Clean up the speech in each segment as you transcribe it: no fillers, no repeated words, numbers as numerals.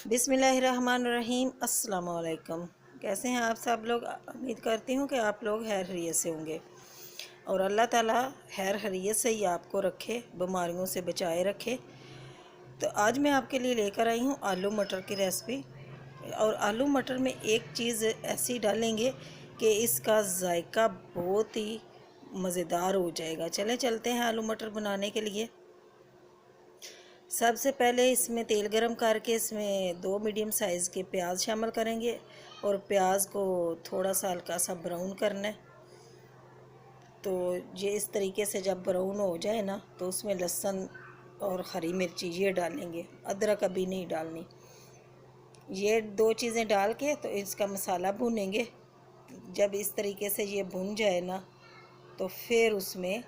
बिस्मिल्लाहिर्रहमानिर्रहीम। अस्सलाम वालेकुम। कैसे हैं आप सब लोग? उम्मीद करती हूँ कि आप लोग खैर खैरियत से होंगे और अल्लाह ताला खैर खैरियत से ही आपको रखे, बीमारियों से बचाए रखे। तो आज मैं आपके लिए लेकर आई हूँ आलू मटर की रेसिपी। और आलू मटर में एक चीज़ ऐसी डालेंगे कि इसका जायका बहुत ही मज़ेदार हो जाएगा। चलते हैं आलू मटर बनाने के लिए। सबसे पहले इसमें तेल गरम करके इसमें 2 मीडियम साइज़ के प्याज शामिल करेंगे और प्याज को थोड़ा सा हल्का सा ब्राउन करना है। तो ये इस तरीके से जब ब्राउन हो जाए ना तो उसमें लहसुन और हरी मिर्ची ये डालेंगे, अदरक अभी नहीं डालनी। ये 2 चीज़ें डाल के तो इसका मसाला भूनेंगे। जब इस तरीके से ये भुन जाए ना तो फिर उसमें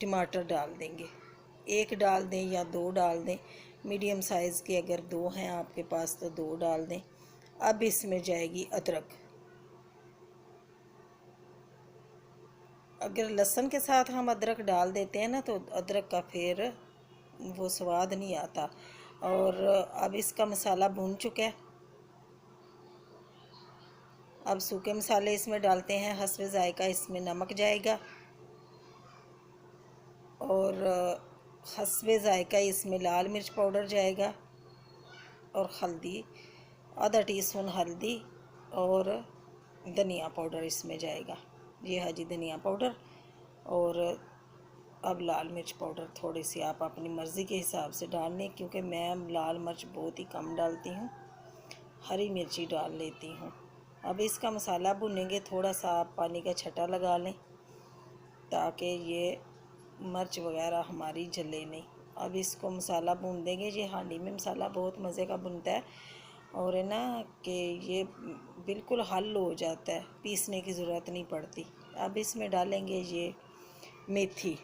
टमाटर डाल देंगे। 1 डाल दें या 2 डाल दें, मीडियम साइज़ के अगर 2 हैं आपके पास तो 2 डाल दें। अब इसमें जाएगी अदरक। अगर लहसुन के साथ हम अदरक डाल देते हैं ना तो अदरक का फिर वो स्वाद नहीं आता। और अब इसका मसाला भून चुका है। अब सूखे मसाले इसमें डालते हैं हस्बे जायका। इसमें नमक जाएगा और हस्बे जायका इसमें लाल मिर्च पाउडर जाएगा और हल्दी, आधा टीस्पून हल्दी और धनिया पाउडर इसमें जाएगा। ये है जी धनिया पाउडर। और अब लाल मिर्च पाउडर थोड़ी सी आप अपनी मर्ज़ी के हिसाब से डाल लें, क्योंकि मैं लाल मिर्च बहुत ही कम डालती हूँ, हरी मिर्ची डाल लेती हूँ। अब इसका मसाला भुनेंगे। थोड़ा सा आप पानी का छटा लगा लें ताकि ये मिर्च वगैरह हमारी जले नहीं। अब इसको मसाला भून देंगे। ये हांडी में मसाला बहुत मज़े का भुनता है और है ना कि ये बिल्कुल हल हो जाता है, पीसने की ज़रूरत नहीं पड़ती। अब इसमें डालेंगे ये मेथी,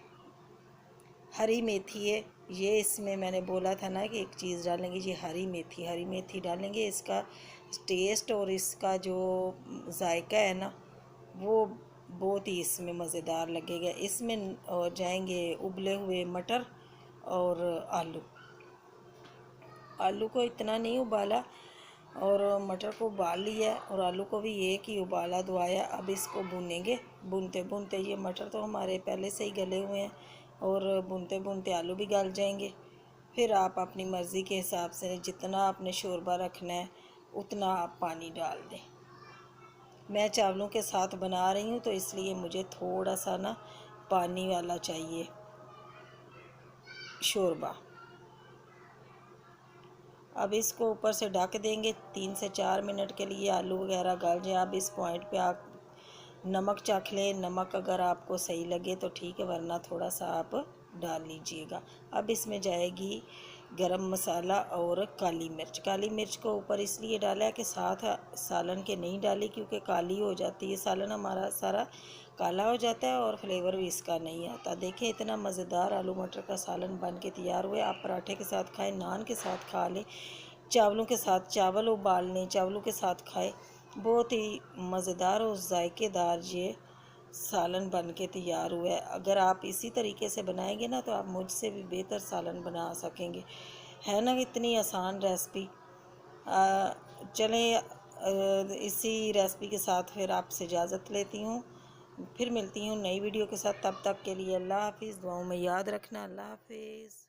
हरी मेथी है ये। इसमें मैंने बोला था ना कि एक चीज़ डालेंगे, ये हरी मेथी डालेंगे। इसका टेस्ट और इसका जो जायका है ना वो बहुत ही इसमें मज़ेदार लगेगा। इसमें जाएंगे उबले हुए मटर और आलू को इतना नहीं उबाला और मटर को उबाल लिया और आलू को भी एक ही उबाला दवाया। अब इसको भूनेंगे। भूनते भूनते ये मटर तो हमारे पहले से ही गले हुए हैं और भूनते भूनते आलू भी गल जाएंगे। फिर आप अपनी मर्ज़ी के हिसाब से जितना आपने शोरबा रखना है उतना आप पानी डाल दें। मैं चावलों के साथ बना रही हूँ तो इसलिए मुझे थोड़ा सा ना पानी वाला चाहिए शोरबा। अब इसको ऊपर से ढक देंगे 3 से 4 मिनट के लिए, आलू वगैरह गल जाए। अब इस पॉइंट पे आप नमक चख लें। नमक अगर आपको सही लगे तो ठीक है, वरना थोड़ा सा आप डाल लीजिएगा। अब इसमें जाएगी गरम मसाला और काली मिर्च को ऊपर इसलिए डाला है कि साथ सालन के नहीं डाली, क्योंकि काली हो जाती है, सालन हमारा सारा काला हो जाता है और फ्लेवर भी इसका नहीं आता। देखें इतना मज़ेदार आलू मटर का सालन बन के तैयार हुआ है। आप पराठे के साथ खाएं, नान के साथ खा लें, चावलों के साथ चावल उबाल लें, चावलों के साथ खाएं। बहुत ही मज़ेदार और जायकेदार ये सालन बन के तैयार हुआ है। अगर आप इसी तरीके से बनाएंगे ना तो आप मुझसे भी बेहतर सालन बना सकेंगे। है ना इतनी आसान रेसिपी। चलें इसी रेसिपी के साथ फिर आपसे इजाज़त लेती हूँ। फिर मिलती हूँ नई वीडियो के साथ। तब तक के लिए अल्लाह हाफिज़। दुआओं में याद रखना। अल्लाह हाफिज़।